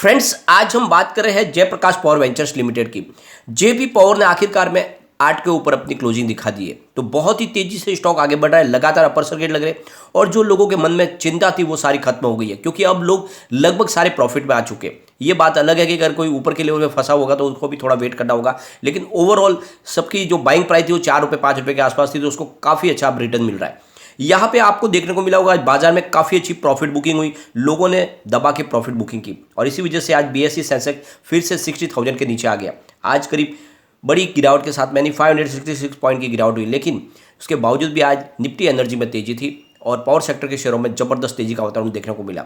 Friends, आज हम बात कर रहे हैं जयप्रकाश पावर वेंचर्स लिमिटेड की। जेपी पावर ने आखिरकार में 8 के ऊपर अपनी क्लोजिंग दिखा दी है, तो बहुत ही तेजी से स्टॉक आगे बढ़ रहा है, लगातार अपर सर्किट लग रहे हैं और जो लोगों के मन में चिंता थी वो सारी खत्म हो गई है, क्योंकि अब लोग लगभग सारे प्रॉफिट में आ चुके हैं। ये बात अलग है कि अगर कोई ऊपर के लेवल में फंसा होगा तो उसको भी थोड़ा वेट करना होगा, लेकिन ओवरऑल सबकी जो बाइंग प्राइस थी वो 4 रुपये 5 रुपये के आसपास थी, तो उसको काफ़ी अच्छा अब रिटर्न मिल रहा है। यहाँ पे आपको देखने को मिला होगा आज बाजार में काफ़ी अच्छी प्रॉफिट बुकिंग हुई, लोगों ने दबा के प्रॉफिट बुकिंग की और इसी वजह से आज बीएसई सेंसेक्स फिर से 60,000 के नीचे आ गया। आज करीब बड़ी गिरावट के साथ मैंने 566 पॉइंट की गिरावट हुई, लेकिन उसके बावजूद भी आज निफ्टी एनर्जी में तेजी थी और पावर सेक्टर के शेयरों में जबरदस्त तेजी का वातावरण देखने को मिला।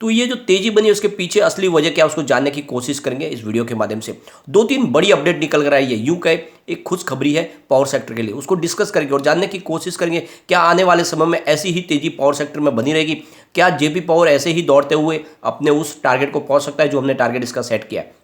तो ये जो तेजी बनी उसके पीछे असली वजह क्या है उसको जानने की कोशिश करेंगे इस वीडियो के माध्यम से। 2-3 बड़ी अपडेट निकल कर आई है, यूं कहे एक खुशखबरी है पावर सेक्टर के लिए, उसको डिस्कस करेंगे और जानने की कोशिश करेंगे क्या आने वाले समय में ऐसी ही तेजी पावर सेक्टर में बनी रहेगी, क्या जेपी पावर ऐसे ही दौड़ते हुए अपने उस टारगेट को पहुंच सकता है जो हमने टारगेट इसका सेट किया है।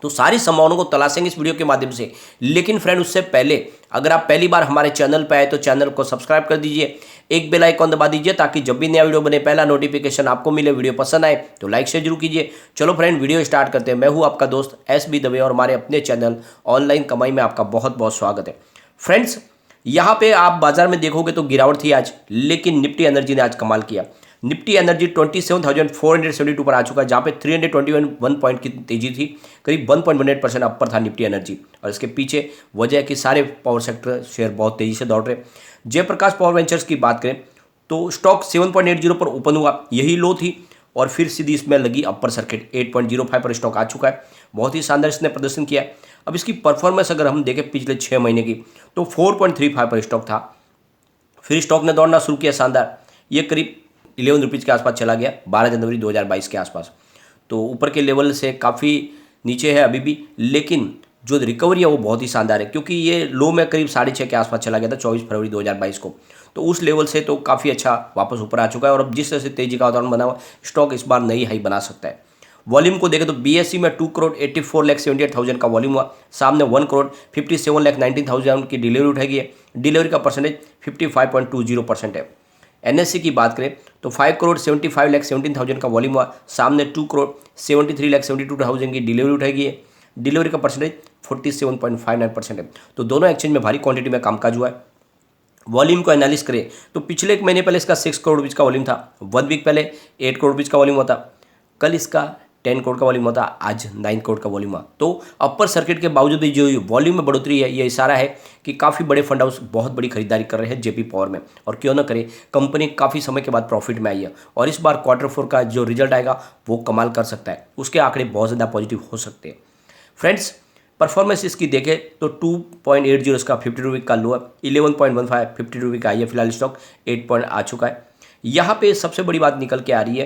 तो सारी संभावनाओं को तलाशेंगे इस वीडियो के माध्यम से। लेकिन फ्रेंड, उससे पहले अगर आप पहली बार हमारे चैनल पर आए तो चैनल को सब्सक्राइब कर दीजिए, एक बेल आइकॉन दबा दीजिए ताकि जब भी नया वीडियो बने पहला नोटिफिकेशन आपको मिले। वीडियो पसंद आए तो लाइक शेयर जरूर कीजिए। चलो फ्रेंड, वीडियो स्टार्ट करते हैं। मैं हूं आपका दोस्त एस.बी. दवे और हमारे अपने चैनल ऑनलाइन कमाई में आपका बहुत बहुत स्वागत है। फ्रेंड्स, यहाँ पे आप बाजार में देखोगे तो गिरावट थी आज, लेकिन निफ्टी एनर्जी ने आज कमाल किया। निफ्टी एनर्जी 27,472 पर आ चुका है, जहाँ पे 321 पॉइंट की तेजी थी, करीब 1.18% अपर था निफ्टी एनर्जी। और इसके पीछे वजह है कि सारे पावर सेक्टर शेयर बहुत तेजी से दौड़ रहे। जयप्रकाश पावर वेंचर्स की बात करें तो स्टॉक 7.80 पर ओपन हुआ, यही लो थी और फिर सीधी इसमें लगी अपर सर्किट 8.05 पर स्टॉक आ चुका है। बहुत ही शानदार इसने प्रदर्शन किया है। अब इसकी परफॉर्मेंस अगर हम देखें पिछले 6 महीने की तो 4.35 पर स्टॉक था, फिर स्टॉक ने दौड़ना शुरू किया शानदार, ये करीब 11 रुपीज़ के आसपास चला गया 12 जनवरी 2022 के आसपास। तो ऊपर के लेवल से काफ़ी नीचे है अभी भी, लेकिन जो रिकवरी है वो बहुत ही शानदार है, क्योंकि ये लो में करीब 6.5 के आसपास चला गया था 24 फरवरी 2022 को। तो उस लेवल से तो काफ़ी अच्छा वापस ऊपर आ चुका है और अब जिस तरह से तेजी का वातावरण बना हुआ, स्टॉक इस बार नई हाई बना सकता है। वॉल्यूम को देखें तो बीएसई में 2,84,78,000 का वॉल्यूम हुआ, सामने 1,57,19,000 की डिलीवरी उठाई है। डिलीवरी का परसेंटेज 55.20% है। एनएससी की बात करें तो 5,75,17,000 का वॉल्यूम हुआ, सामने 2,73,72,000 की डिलीवरी उठाई गई है। डिलीवरी का परसेंटेज 47.59% है। तो दोनों एक्सचेंज में भारी क्वांटिटी में कामकाज हुआ है। वॉल्यूम को एनालिस करें तो पिछले एक महीने पहले इसका 6 करोड़ रुपीज़ का वॉल्यूम था, 1 वीक पहले 8 करोड़ रुपीज़ का वॉल्यूम होता, कल इसका 10 करोड़ का वॉल्यूम होता, आज 9 करोड़ का वॉल्यूम हुआ। तो अपर सर्किट के बावजूद भी जो वॉल्यूम में बढ़ोतरी है, ये इशारा है कि काफ़ी बड़े फंड हाउस बहुत बड़ी खरीदारी कर रहे हैं जेपी पावर में। और क्यों ना करें, कंपनी काफ़ी समय के बाद प्रॉफिट में आई है और इस बार Q4 का जो रिजल्ट आएगा वो कमाल कर सकता है, उसके आंकड़े बहुत ज़्यादा पॉजिटिव हो सकते हैं। फ्रेंड्स, परफॉर्मेंस इसकी देखें तो 2.80 इसका 52 वीक का लो है, 11.15 52 वीक का आई है, फिलहाल स्टॉक 8 पॉइंट आ चुका है। यहाँ पे सबसे बड़ी बात निकल के आ रही है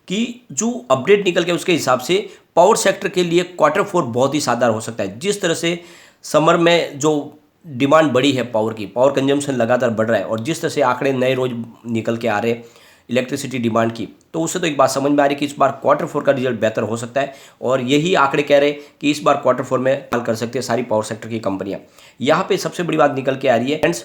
कि जो अपडेट निकल के उसके हिसाब से पावर सेक्टर के लिए Q4 बहुत ही शानदार हो सकता है। जिस तरह से समर में जो डिमांड बढ़ी है पावर की, पावर कंजम्पशन लगातार बढ़ रहा है और जिस तरह से आंकड़े नए रोज निकल के आ रहे हैं इलेक्ट्रिसिटी डिमांड की, तो उससे तो एक बात समझ में आ रही है कि इस बार Q4 का रिजल्ट बेहतर हो सकता है और यही आंकड़े कह रहे हैं कि इस बार Q4 में कमाल कर सकती है सारी पावर सेक्टर की कंपनियां। यहाँ पे सबसे बड़ी बात निकल के आ रही है फ्रेंड्स,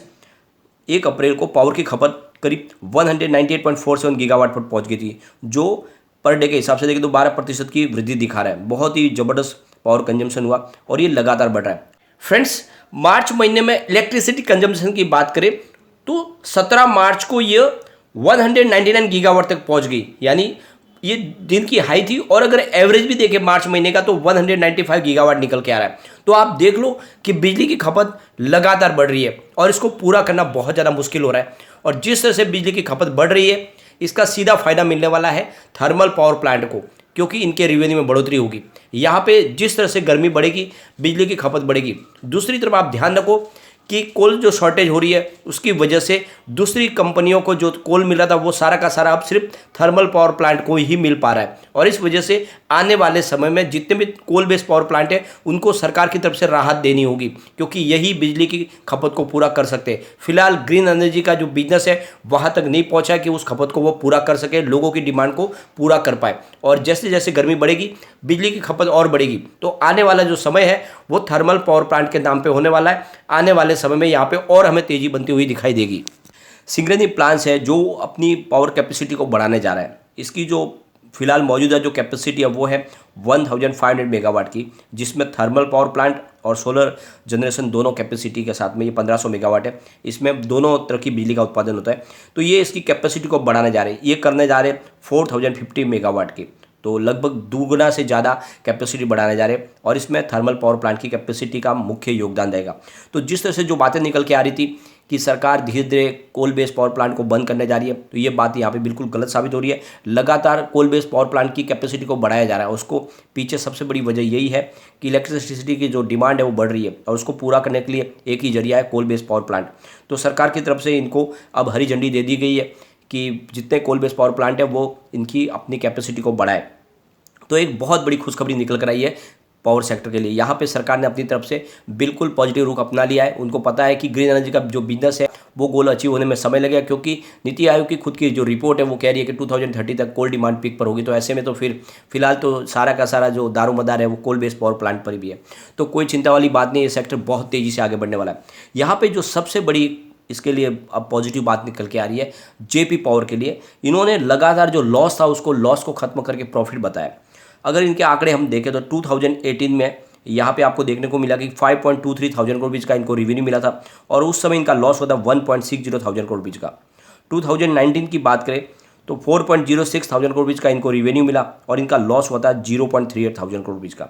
1 अप्रैल को पावर की खपत करीब 198.47 गीगावाट पर पहुंच गई थी, जो पर डे के हिसाब से देखें तो 12% की वृद्धि दिखा रहा है। बहुत ही जबरदस्त पावर कंजम्पशन हुआ और ये लगातार बढ़ रहा है। फ्रेंड्स, मार्च महीने में इलेक्ट्रिसिटी कंजम्पशन की बात करें तो 17 मार्च को ये 199 गीगावाट तक पहुंच गई, यानी ये दिन की हाई थी। और अगर एवरेज भी देखें मार्च महीने का तो 195 गीगावाट निकल के आ रहा है। तो आप देख लो कि बिजली की खपत लगातार बढ़ रही है और इसको पूरा करना बहुत ज़्यादा मुश्किल हो रहा है। और जिस तरह से बिजली की खपत बढ़ रही है, इसका सीधा फायदा मिलने वाला है थर्मल पावर प्लांट को, क्योंकि इनके रेवेन्यू में बढ़ोतरी होगी। यहाँ पे जिस तरह से गर्मी बढ़ेगी, बिजली की खपत बढ़ेगी। दूसरी तरफ आप ध्यान रखो कि कोल जो शॉर्टेज हो रही है उसकी वजह से दूसरी कंपनियों को जो कोल मिल रहा था वो सारा का सारा अब सिर्फ थर्मल पावर प्लांट को ही मिल पा रहा है। और इस वजह से आने वाले समय में जितने भी कोल बेस्ड पावर प्लांट है उनको सरकार की तरफ से राहत देनी होगी, क्योंकि यही बिजली की खपत को पूरा कर सकते हैं। फिलहाल ग्रीन एनर्जी का जो बिजनेस है वहाँ तक नहीं पहुँचा कि उस खपत को वो पूरा कर सके, लोगों की डिमांड को पूरा कर पाए। और जैसे जैसे गर्मी बढ़ेगी, बिजली की खपत और बढ़ेगी, तो आने वाला जो समय है वो थर्मल पावर प्लांट के नाम पे होने वाला है। आने वाले समय में यहाँ पे और हमें तेजी बनती हुई दिखाई देगी। सिंगरेनी प्लांट्स है जो अपनी पावर कैपेसिटी को बढ़ाने जा रहा है। इसकी जो फिलहाल मौजूदा जो कैपेसिटी है वो है 1500 मेगावाट की, जिसमें थर्मल पावर प्लांट और सोलर जनरेशन दोनों कैपेसिटी के साथ में ये 1500 मेगावाट है। इसमें दोनों तरह की बिजली का उत्पादन होता है। तो ये इसकी कैपेसिटी को बढ़ाने जा रहे हैं, ये करने जा रहे हैं 4050 मेगावाट की, तो लगभग दुगुना से ज़्यादा कैपेसिटी बढ़ाने जा रहे हैं और इसमें थर्मल पावर प्लांट की कैपेसिटी का मुख्य योगदान रहेगा। तो जिस तरह से जो बातें निकल के आ रही थी कि सरकार धीरे धीरे कोल बेस्ड पावर प्लांट को बंद करने जा रही है, तो ये बात यहाँ पे बिल्कुल गलत साबित हो रही है। लगातार कोल बेस्ड पावर प्लांट की कैपेसिटी को बढ़ाया जा रहा है। उसको पीछे सबसे बड़ी वजह यही है कि इलेक्ट्रिसिटी की जो डिमांड है वो बढ़ रही है और उसको पूरा करने के लिए एक ही जरिया है, कोल बेस्ड पावर प्लांट। तो सरकार की तरफ से इनको अब हरी झंडी दे दी गई है कि जितने कोल बेस्ड पावर प्लांट है वो इनकी अपनी कैपेसिटी को बढ़ाए। तो एक बहुत बड़ी खुशखबरी निकल कर आई है पावर सेक्टर के लिए। यहाँ पे सरकार ने अपनी तरफ से बिल्कुल पॉजिटिव रुख अपना लिया है। उनको पता है कि ग्रीन एनर्जी का जो बिजनेस है वो गोल अचीव होने में समय लगेगा, क्योंकि नीति आयोग की खुद की जो रिपोर्ट है वो कह रही है कि 2030 तक कोल डिमांड पीक पर होगी। तो ऐसे में तो फिलहाल तो सारा का सारा जो दारोमदार है वो कोल बेस्ड पावर प्लांट पर भी है। तो कोई चिंता वाली बात नहीं, ये सेक्टर बहुत तेज़ी से आगे बढ़ने वाला है। यहाँ पर जो सबसे बड़ी इसके लिए अब पॉजिटिव बात निकल के आ रही है जेपी पावर के लिए, इन्होंने लगातार जो लॉस था उसको लॉस को खत्म करके प्रॉफिट बताया। अगर इनके आंकड़े हम देखें तो 2018 में यहाँ पे आपको देखने को मिला कि 5.23 थाउजेंड करोड़ रुपीज़ का इनको रेवेन्यू मिला था और उस समय इनका लॉस होता 1.60 थाउजेंड करोड़ रुपीज़ का। 2019 की बात करें तो 4.06 थाउजेंड करोड़ रुपीज़ का इनको रेवेन्यू मिला और इनका लॉस होता 0.38 थाउजेंड करोड़ रुपीज़ का।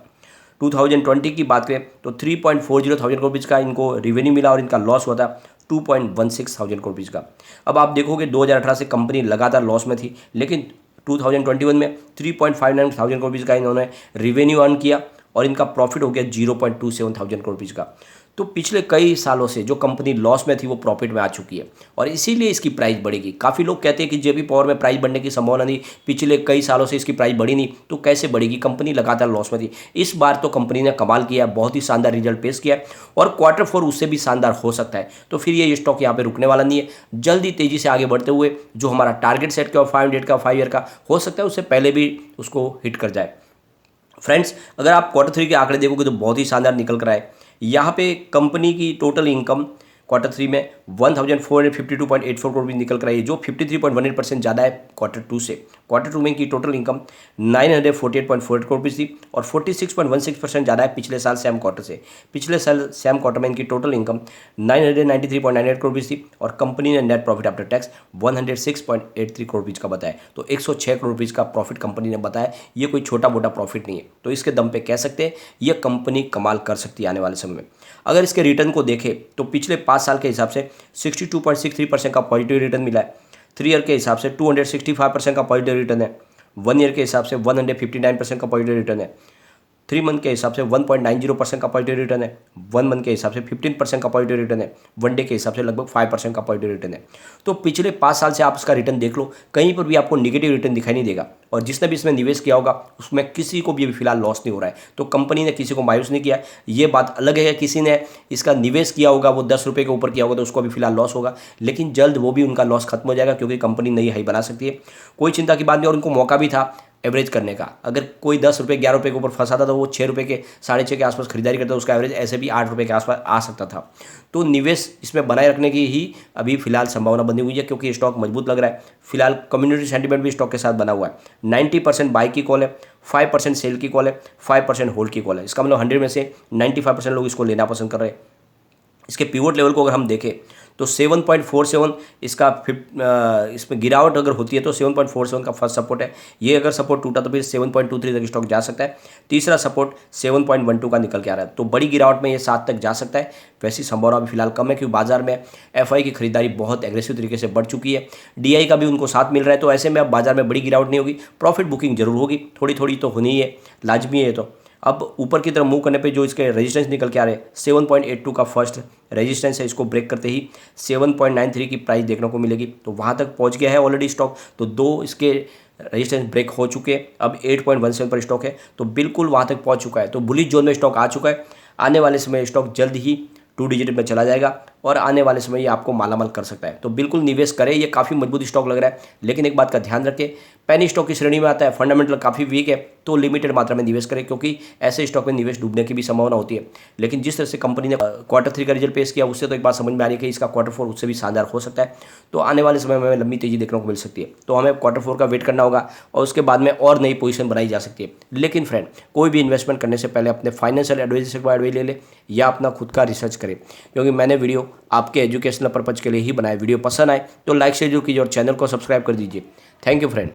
2020 की बात करें तो 3.40 थाउजेंड करोड़ रुपीज़ का इनको रेवेन्यू मिला और इनका लॉस होता 2.16 थाउजेंड करोड़ रुपीज़ का। अब आप देखोगे 2018 से कंपनी लगातार लॉस में थी, लेकिन 2021 में 3.59 थाउजेंड करोड़ रुपीज़ का इन्होंने रेवेन्यू अर्न किया और इनका प्रॉफिट हो गया 0.27 थाउजेंड करोड़ रुपीज़ का। तो पिछले कई सालों से जो कंपनी लॉस में थी वो प्रॉफिट में आ चुकी है और इसीलिए इसकी प्राइस बढ़ेगी। काफ़ी लोग कहते हैं कि जेपी पावर में प्राइस बढ़ने की संभावना नहीं, पिछले कई सालों से इसकी प्राइस बढ़ी नहीं, तो कैसे बढ़ेगी, कंपनी लगातार लॉस में थी। इस बार तो कंपनी ने कमाल किया, बहुत ही शानदार रिजल्ट पेश किया है और क्वार्टर 4 उससे भी शानदार हो सकता है। तो फिर ये स्टॉक यहाँ पर रुकने वाला नहीं है, जल्दी तेज़ी से आगे बढ़ते हुए जो हमारा टारगेट सेट किया 500 का 5 ईयर का हो सकता है उससे पहले भी उसको हिट कर जाए। फ्रेंड्स, अगर आप क्वार्टर 3 के आंकड़े देखोगे तो बहुत ही शानदार निकल कर आए। यहाँ पे कंपनी की टोटल इनकम क्वार्टर 3 में 1452.84 करोड़ निकल कर आई है, जो 53.18% ज़्यादा है क्वार्टर 2 से। क्वार्टर 2 में की टोटल इनकम 948.48 करोड़ थी और 46.16% ज़्यादा है पिछले साल सेम क्वार्टर से। पिछले साल सेम क्वार्टर में इनकी टोटल इनकम 993.98 करोड़ थी और कंपनी ने net profit after tax 106.83 crore rupees का बताया। तो 106 करोड़ रुपीज़ का प्रॉफिट कंपनी ने बताया। ये कोई छोटा मोटा प्रॉफिट नहीं है, तो इसके दम पे कह सकते हैं ये कंपनी कमाल कर सकती है आने वाले समय में। अगर इसके रिटर्न को देखें तो पिछले 5 साल के हिसाब से 62.63% का पॉजिटिव रिटर्न मिला है। 3 ईयर के हिसाब से 265% का पॉजिटिव रिटर्न है। 1 ईयर के हिसाब से 159% का पॉजिटिव रिटर्न है। 3 मंथ के हिसाब से 1.90% का पॉजिटिव रिटर्न है। 1 मंथ के हिसाब से 15% का पॉजिटिव रिटर्न है। 1 डे के हिसाब से लगभग 5% का पॉजिटिव रिटर्न है। तो पिछले 5 साल से आप इसका रिटर्न देख लो, कहीं पर भी आपको निगेटिव रिटर्न दिखाई नहीं देगा और जिसने भी इसमें निवेश किया होगा उसमें किसी को भी अभी फिलहाल लॉस नहीं हो रहा है। तो कंपनी ने किसी को मायूस नहीं किया। ये बात अलग है, किसी ने इसका निवेश किया होगा वो 10 रुपये के ऊपर किया होगा तो उसको अभी फिलहाल लॉस होगा, लेकिन जल्द वो भी उनका लॉस खत्म हो जाएगा क्योंकि कंपनी नई हाई बना सकती है। कोई चिंता की बात नहीं और उनको मौका भी था एवरेज करने का। अगर कोई 10 रुपये 11 रुपये के ऊपर फंसा था तो वो 6 रुपये के 6.5 के आसपास खरीदारी करता, उसका एवरेज ऐसे भी 8 रुपये के आसपास आ सकता था। तो निवेश इसमें बनाए रखने की ही अभी फिलहाल संभावना बनी हुई है क्योंकि स्टॉक मजबूत लग रहा है। फिलहाल कम्युनिटी सेंटीमेंट भी स्टॉक के साथ बना हुआ है। 90% बाई की कॉल है, 5% सेल की कॉल है, 5% होल्ड की कॉल है। इसका मतलब 100 में से 95% लोग इसको लेना पसंद कर रहे हैं। इसके पिवोट लेवल को अगर हम देखें तो 7.47 इसका इसमें गिरावट अगर होती है तो 7.47 का फर्स्ट सपोर्ट है। ये अगर सपोर्ट टूटा तो फिर 7.23 तक स्टॉक जा सकता है। तीसरा सपोर्ट 7.12 का निकल के आ रहा है, तो बड़ी गिरावट में ये 7 तक जा सकता है। वैसी संभावना अभी फिलहाल कम है क्योंकि बाजार में एफआई की खरीदारी बहुत एग्रेसिव तरीके से बढ़ चुकी है। डीआई का भी उनको साथ मिल रहा है, तो ऐसे में अब बाजार में बड़ी गिरावट नहीं होगी। प्रॉफिट बुकिंग जरूर होगी, थोड़ी थोड़ी तो होनी ही है, लाजमी है। तो अब ऊपर की तरफ मूव करने पे जो इसके रेजिस्टेंस निकल के आ रहे हैं 7.82 का फर्स्ट रेजिस्टेंस है, इसको ब्रेक करते ही 7.93 की प्राइस देखने को मिलेगी। तो वहाँ तक पहुँच गया है ऑलरेडी स्टॉक, तो 2 इसके रेजिस्टेंस ब्रेक हो चुके हैं। अब 8.17 पर स्टॉक है, तो बिल्कुल वहाँ तक पहुँच चुका है। तो बुलिश जोन में स्टॉक आ चुका है। आने वाले समय स्टॉक जल्द ही 2 डिजिट में चला जाएगा। और आने वाले समय ये आपको मालामाल कर सकता है। तो बिल्कुल निवेश करें, ये काफ़ी मजबूत स्टॉक लग रहा है। लेकिन एक बात का ध्यान रखें, पेनी स्टॉक की श्रेणी में आता है, फंडामेंटल काफ़ी वीक है, तो लिमिटेड मात्रा में निवेश करें, क्योंकि ऐसे स्टॉक में निवेश डूबने की भी संभावना होती है। लेकिन जिस तरह से कंपनी ने Q3 का रिजल्ट पेश किया, उससे तो एक बात समझ में आ रही है कि इसका Q4 उससे भी शानदार हो सकता है। तो आने वाले समय में हमें लंबी तेजी देखने को मिल सकती है। तो हमें Q4 का वेट करना होगा और उसके बाद में और नई पोजीशन बनाई जा सकती है। लेकिन फ्रेंड, कोई भी इन्वेस्टमेंट करने से पहले अपने फाइनेंशियल एडवाइजर से एडवाइस ले ले या अपना खुद का रिसर्च करें, क्योंकि मैंने वीडियो आपके एजुकेशनल पर्पज के लिए ही बनाया। वीडियो पसंद आए तो लाइक शेयर जरूर कीजिए और चैनल को सब्सक्राइब कर दीजिए। Thank you friend.